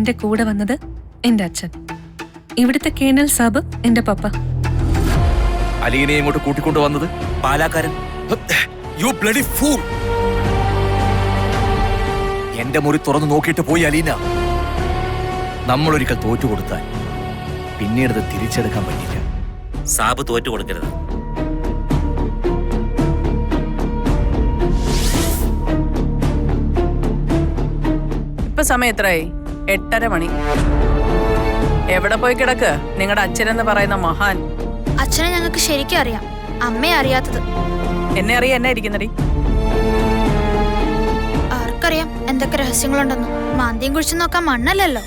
എന്റെ കൂടെ വന്നത് എന്റെ അച്ഛൻ, ഇവിടുത്തെ കേണൽ സാബ് എന്റെ പപ്പ. അലീനെ ഇങ്ങോട്ട് കൂട്ടിക്കൊണ്ടു വന്നത് പാലാക്കാരൻ. You bloody fool! എന്റെ മുറി തുറന്നു നോക്കിയിട്ട് പോയി അലീന. നമ്മളൊരിക്കൽ തോറ്റുകൊടുത്താൽ പിന്നീട് അത് തിരിച്ചെടുക്കാൻ പറ്റില്ല. സാബ് തോറ്റു കൊടുക്കരുത്. ഇപ്പൊ സമയം എത്രയായി? 8:30 മണി. എവിടെ പോയി കിടക്ക് നിങ്ങളുടെ അച്ഛനെന്ന് പറയുന്ന മഹാൻ? അച്ഛനെ ഞങ്ങൾക്ക് ശരിക്കും അറിയാം, അമ്മയെ അറിയാത്തത്. എന്നെ അറിയാം, എന്നെ ഇരിക്കുന്നടി. ആർക്കറിയാം എന്തൊക്കെ രഹസ്യങ്ങളുണ്ടെന്ന്? മാന്തിയും കുഴിച്ചു നോക്കാൻ മണ്ണല്ലല്ലോ.